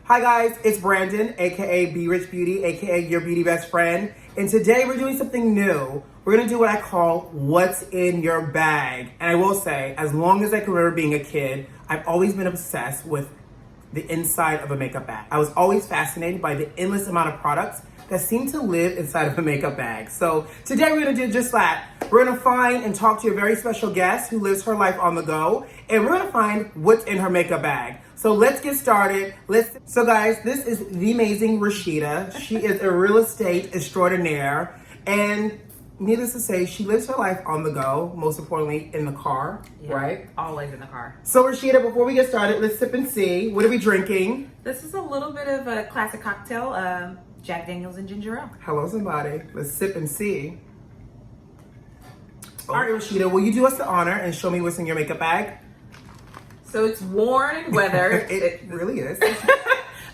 Hi guys, it's Brandon, aka Be Rich Beauty, aka your beauty best friend. And today we're doing something new. We're gonna do what I call what's in your bag. And I will say, as long as I can remember being a kid, I've always been obsessed with the inside of a makeup bag. I was always fascinated by the endless amount of products that seem to live inside of a makeup bag. So today we're gonna do just that. We're gonna find and talk to a very special guest who lives her life on the go, and we're gonna find what's in her makeup bag. So let's get started. So guys, this is the amazing Rasheeda. She is a real estate extraordinaire, and needless to say, she lives her life on the go, most importantly in the car, right? Always in the car. So Rasheeda, before we get started, let's sip and see. What are we drinking? This is a little bit of a classic cocktail, Jack Daniels and ginger ale. Hello, somebody. Let's sip and see. All right, Rasheeda, will you do us the honor and show me what's in your makeup bag? So it's worn and weathered. it really is.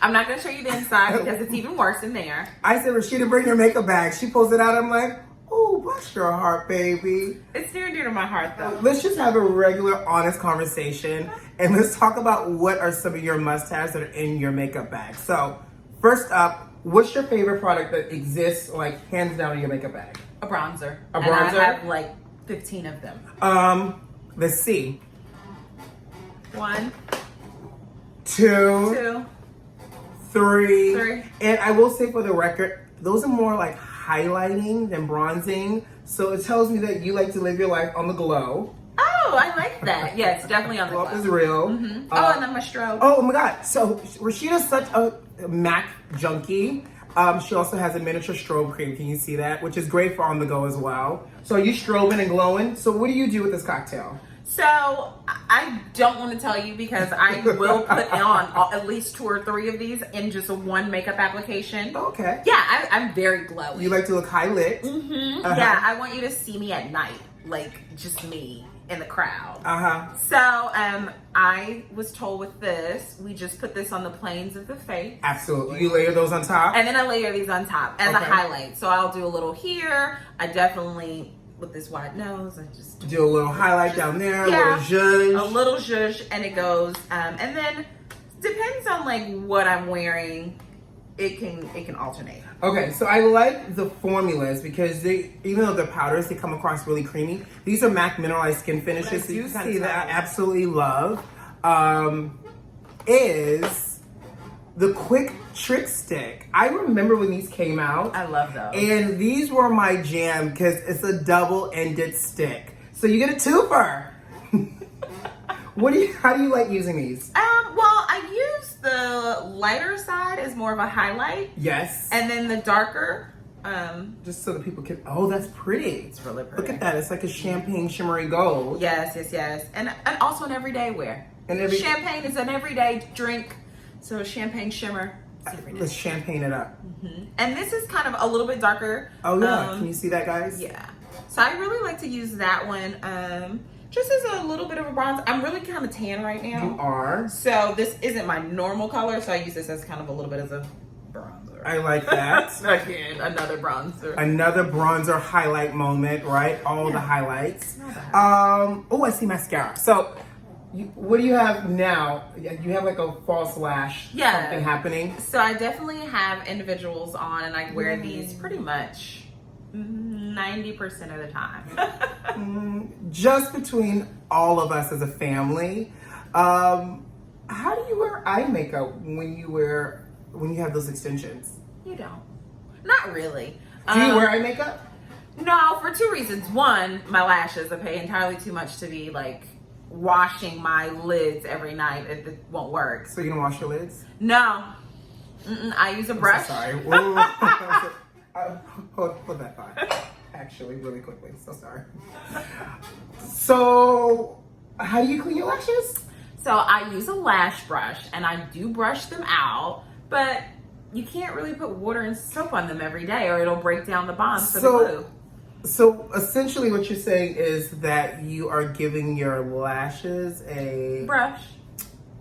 I'm not going to show you the inside because it's even worse in there. I said, Rasheeda, bring your makeup bag. She pulls it out. I'm like, oh, bless your heart, baby. It's near and dear to my heart, though. Let's just have a regular, honest conversation, and let's talk about what are some of your must-haves that are in your makeup bag. So, first up, what's your favorite product that exists, like, hands down in your makeup bag? A bronzer. A bronzer? And I have, like, 15 of them. Let's see. 1, 2, 3. 3. And I will say for the record, those are more like highlighting than bronzing. So it tells me that you like to live your life on the glow. Oh, I like that. Yeah, it's definitely on the Glow glow. is real. Mm-hmm. And then my strobe. Oh my God. So Rasheeda's such a MAC junkie. She also has a miniature strobe cream. Can you see that? Which is great for on the go as well. So are you strobing and glowing? So what do you do with this cocktail? So I don't want to tell you because I will put on at least 2 or 3 of these in just one makeup application. Okay. Yeah, I'm very glowy. You like to look high lit. Mm-hmm. Yeah, I want you to see me at night, like just me in the crowd. So I was told with this, we just put this on the planes of the face. Absolutely. You layer those on top? And then I layer these on top as a highlight. So I'll do a little here. I definitely, with this wide nose, I just do a little highlight down there, yeah, a little zhuzh. A little zhuzh, and it goes. And then depends on like what I'm wearing. It can alternate. Okay, so I like the formulas because they, even though they're powders, they come across really creamy. These are MAC mineralized skin finishes. So you see that I absolutely love is the Quick Trick Stick. I remember when these came out. I love those. And these were my jam because it's a double-ended stick. So you get a twofer. How do you like using these? Well, I use the lighter side as more of a highlight. Yes. And then the darker, just so that people can, oh, that's pretty. It's really pretty. Look at that. It's like a champagne shimmery gold. Yes. And also an everyday wear. Champagne is an everyday drink. So champagne shimmer. Let's champagne it up. Mm-hmm. And this is kind of a little bit darker. Oh yeah, can you see that, guys? Yeah. So I really like to use that one. Just as a little bit of a bronze. I'm really kind of tan right now. You are. So this isn't my normal color, so I use this as kind of a little bit as a bronzer. I like that. Again, another bronzer. Another bronzer highlight moment, right? All the highlights. Oh, I see mascara. So, what do you have now? You have like a false lash, something happening? So I definitely have individuals on, and I wear these pretty much 90% of the time. Just between all of us as a family, how do you wear eye makeup when you have those extensions? You don't. Not really. Do you wear eye makeup? No, for 2 reasons. One, my lashes. I pay entirely too much to be like washing my lids every night. It won't work. So you don't wash your lids? No. I use a brush. So sorry. Hold that thought. Actually, really quickly. So sorry. So, how do you clean your lashes? So I use a lash brush, and I do brush them out, but you can't really put water and soap on them every day, or it'll break down the bonds for the glue. So essentially, what you're saying is that you are giving your lashes a brush.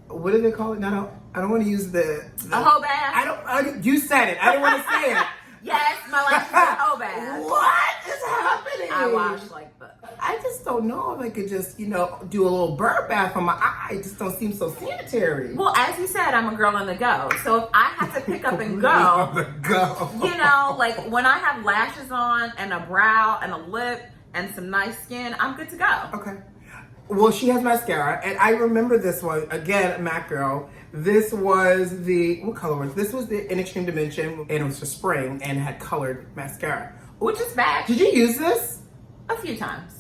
What do they call it? No, I don't want to use the a whole bath. You said it. I didn't want to say it. Yes, my lashes are a whole bath. What is happening? I wash like the. I just don't know if I could just, do a little bird bath on my eye. It just don't seem so sanitary. Well, as you said, I'm a girl on the go. So if I have to pick up and go, on the go. like when I have lashes on and a brow and a lip and some nice skin, I'm good to go. Okay. Well, she has mascara, and I remember this one, again, MAC girl. This was what color was this? This was the In Extreme Dimension, and it was for spring, and it had colored mascara. Which is bad. Did you use this? A few times.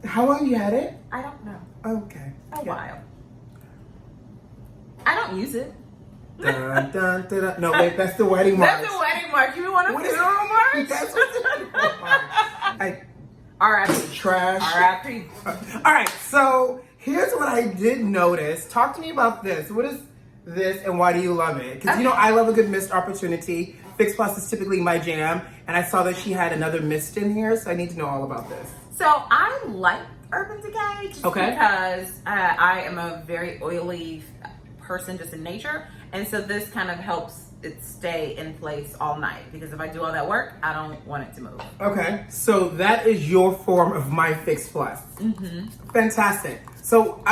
How long you had it? I don't know. Okay. A while. I don't use it. Dun, dun, dun, dun. No, wait, that's the wedding march. That's the wedding march. You want a funeral march? That's what the funeral march. R.I.P. Trash. R.I.P. All right, so here's what I did notice. Talk to me about this. What is this, and why do you love it? Because I love a good mist opportunity. Fix Plus is typically my jam, and I saw that she had another mist in here, so I need to know all about this. So I like Urban Decay just because I am a very oily person just in nature, and so this kind of helps it stay in place all night, because if I do all that work, I don't want it to move. Okay, so that is your form of my Fix Plus. Fantastic. So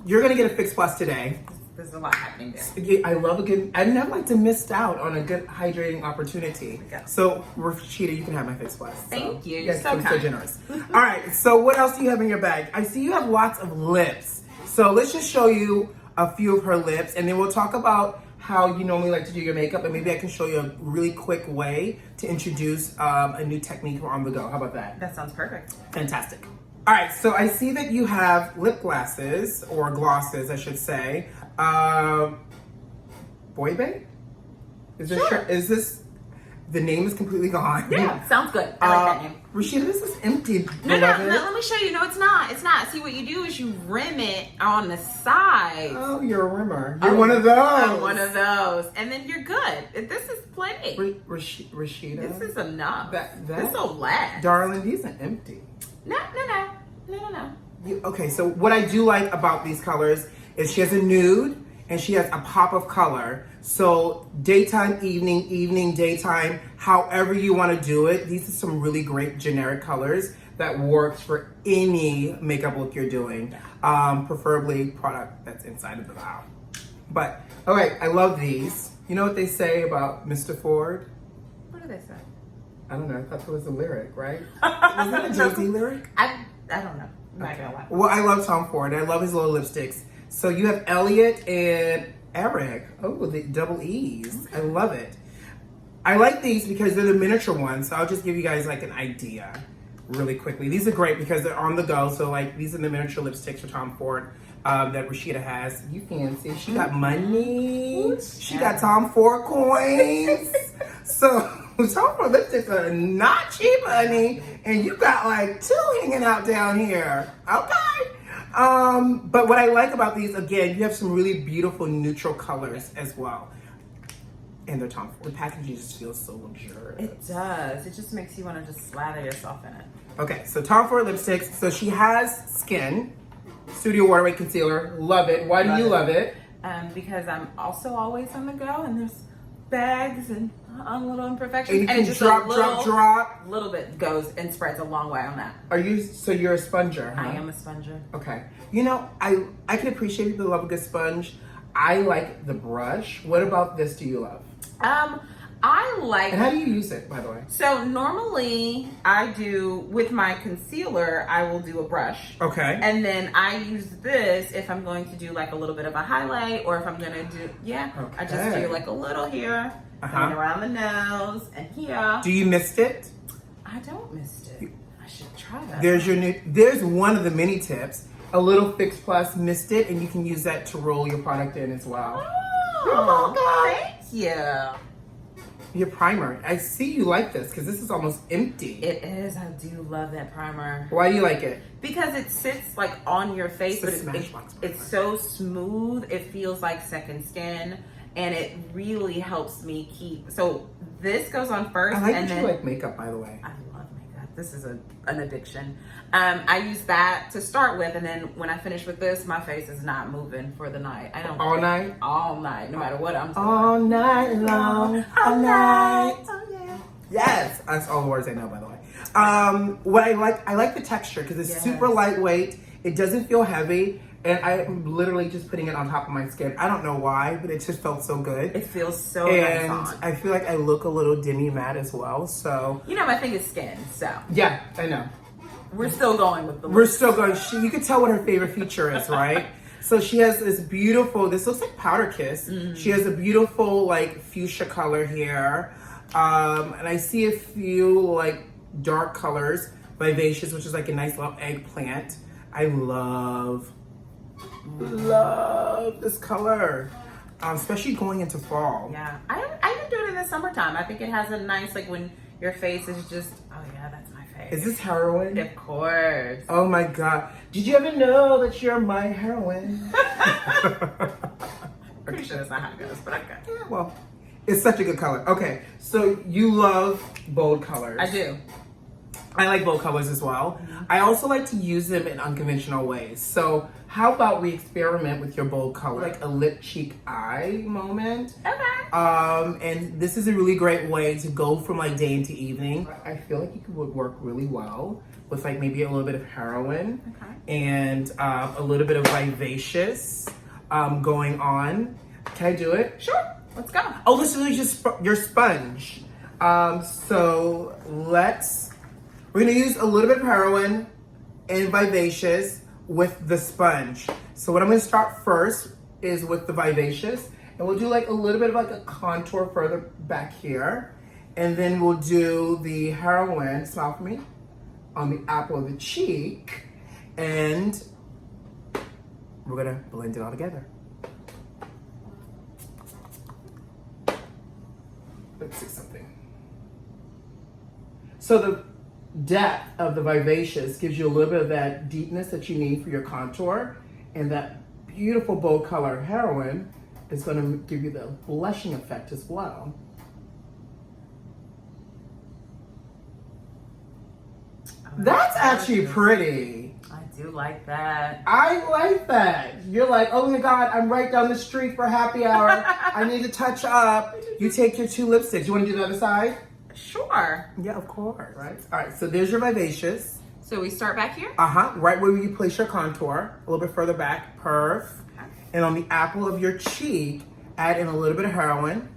you're gonna get a Fix Plus today. There's a lot happening there. Yeah, I never like to miss out on a good hydrating opportunity. So Rasheeda, you can have my Fix Plus. Thank you. Yes, You're so generous. All right, so what else do you have in your bag? I see you have lots of lips. So let's just show you a few of her lips, and then we'll talk about how you normally like to do your makeup, and maybe I can show you a really quick way to introduce a new technique on the go. How about that? That sounds perfect. Fantastic. All right, so I see that you have lip glasses, or glosses, I should say. Boy Bay? Is this, the name is completely gone. Yeah, sounds good. I like that name. Rasheeda, this is empty. No, let me show you. No, it's not. It's not. See, what you do is you rim it on the side. Oh, you're a rimmer. You're one of those. I'm one of those. And then you're good. This is plenty. Rasheeda? This is enough. This will last. Darling, these are empty. No. Okay, so what I do like about these colors is she has a nude and she has a pop of color. So daytime, evening, daytime, however you want to do it. These are some really great generic colors that works for any makeup look you're doing. Preferably product that's inside of the vial. But, all right, I love these. You know what they say about Mr. Ford? What do they say? I don't know. I thought that was a lyric, right? Was that a Josie lyric? I don't know. I'm not gonna lie. Well, I love Tom Ford. I love his little lipsticks. So you have Elliot and Eric. Oh, the double E's. I love it. I like these because they're the miniature ones. So I'll just give you guys like an idea really quickly. These are great because they're on the go. So like these are the miniature lipsticks for Tom Ford that Rasheeda has. You fancy. She got money. She got Tom Ford coins. So Tom Ford lipsticks are not cheap, honey. And you got like 2 hanging out down here. Okay. But what I like about these, again, you have some really beautiful neutral colors as well. And they're Tom Ford. The packaging just feels so luxurious. It does. It just makes you want to just slather yourself in it. Okay, so Tom Ford lipsticks. So she has Skin Studio Waterway Concealer. Love it. Why do you love it? Because I'm also always on the go, and there's bags and little imperfections. And you can just drop. Little bit goes and spreads a long way on that. So you're a sponger, huh? I am a sponger. Okay. You know, I can appreciate people that love a good sponge. I like the brush. What about this do you love? I like... And how do you use it, by the way? So normally I do, with my concealer, I will do a brush. Okay. And then I use this if I'm going to do like a little bit of a highlight, or if I'm going to do, I just do like a little here, and around the nose, and here. Do you mist it? I don't mist it. I should try that. There's one of the mini tips. A little Fix Plus mist it, and you can use that to roll your product in as well. Oh, thank you. Your primer. I see you like this because this is almost empty. It is. I do love that primer. Why do you like it? Because it sits like on your face, but it's so smooth. It feels like second skin, and it really helps me keep. So this goes on first. I like that you like makeup, by the way. I love makeup. This is an addiction. I use that to start with, and then when I finish with this, my face is not moving for the night. I don't. All night? All night, no matter what I'm doing. All night long. All night. Oh, yeah. Yes. That's all the words I know, by the way. What I like the texture because it's super lightweight. It doesn't feel heavy. And I'm literally just putting it on top of my skin. I don't know why, but it just felt so good. It feels so nice on. And I feel like I look a little demi matte as well. So you know, my thing is skin. So yeah, I know. We're still going with the look. We're still going. You can tell what her favorite feature is, right? So she has this beautiful. This looks like Powder Kiss. She has a beautiful like fuchsia color here, and I see a few like dark colors. Vivacious, which is like a nice little eggplant. I love this color, especially going into fall. Yeah, I even do it in the summertime. I think it has a nice, like when your face is just, oh yeah, that's my face. Is this heroin? Of course. Oh my God. Did you ever know that you're my heroine? Pretty sure that's not how it goes, but okay. Yeah, well, it's such a good color. Okay, so you love bold colors. I do. I like bold colors as well. I also like to use them in unconventional ways. So how about we experiment with your bold color, like a lip, cheek, eye moment. Okay. And this is a really great way to go from like day into evening. I feel like it would work really well with like maybe a little bit of heroin and a little bit of vivacious going on. Can I do it? Sure. Let's go. Oh, this is just your sponge. So we're gonna use a little bit of heroin and vivacious with the sponge. So what I'm gonna start first is with the vivacious, and we'll do like a little bit of like a contour further back here. And then we'll do the heroin, smile for me, on the apple of the cheek. And we're gonna blend it all together. Let's see something. So the depth of the vivacious gives you a little bit of that deepness that you need for your contour, and that beautiful bold color heroin is going to give you the blushing effect as well. That's actually pretty. I do like that. I like that. You're like, oh my God, I'm right down the street for happy hour. I need to touch up. You take your 2 lipsticks. You want to do the other side? Sure. Yeah, of course. Right. All right. So there's your vivacious. So we start back here? Right where you place your contour, a little bit further back. Perf. Okay. And on the apple of your cheek, add in a little bit of heroin.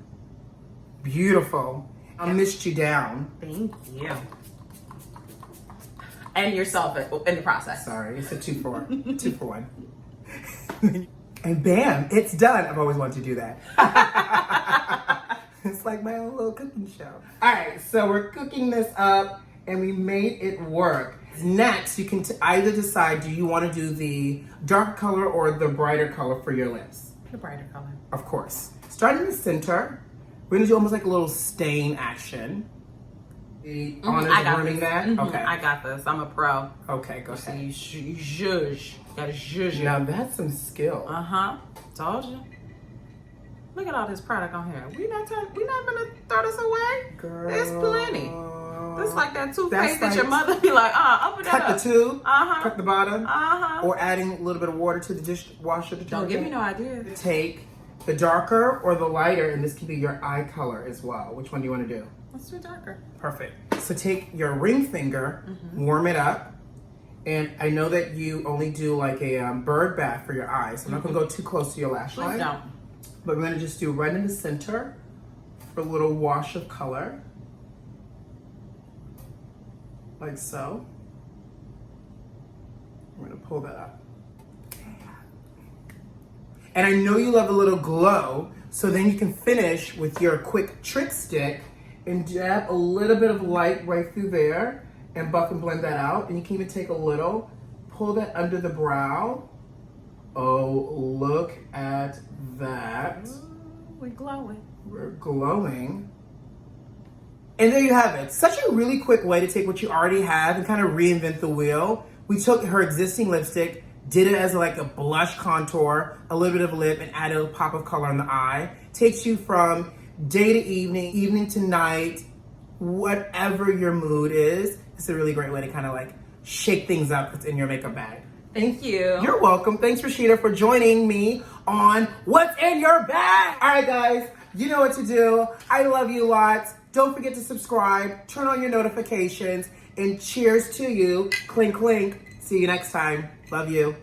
Beautiful. I missed you down. Thank you. And yourself in the process. Sorry, it's a 2 for 2 for 1. And bam, it's done. I've always wanted to do that. It's like my own little cooking show. All right, so we're cooking this up and we made it work. Next, you can either decide, do you want to do the dark color or the brighter color for your lips? The brighter color. Of course. Start in the center. We're gonna do almost like a little stain action. The honors of running that? Okay. I got this. I'm a pro. Okay, go ahead. You zhuzh. Gotta zhuzh. Now that's some skill. Told you. Look at all this product on here. We not gonna throw this away. Girl. There's plenty. It's like that toothpaste that your mother be like, open that up. Cut the tube, cut the bottom, or adding a little bit of water to the dishwasher detergent. Don't give me no idea. Take the darker or the lighter, and this can be your eye color as well. Which one do you want to do? Let's do darker. Perfect. So take your ring finger, warm it up, and I know that you only do like a bird bath for your eyes. So I'm not gonna go too close to your lash line. Please don't. But we're gonna just do right in the center for a little wash of color. Like so. We're gonna pull that up. And I know you love a little glow, so then you can finish with your quick trick stick and dab a little bit of light right through there and buff and blend that out. And you can even take a little, pull that under the brow. Oh, look at that. Ooh, we're glowing. We're glowing. And there you have it. Such a really quick way to take what you already have and kind of reinvent the wheel. We took her existing lipstick, did it as like a blush contour, a little bit of lip, and added a pop of color in the eye. Takes you from day to evening, evening to night, whatever your mood is. It's a really great way to kind of like shake things up that's in your makeup bag. Thank you. You're welcome. Thanks, Rasheeda, for joining me on What's in Your Bag. All right, guys, you know what to do. I love you lots. Don't forget to subscribe, turn on your notifications, And cheers to you. Clink, clink. See you next time. Love you.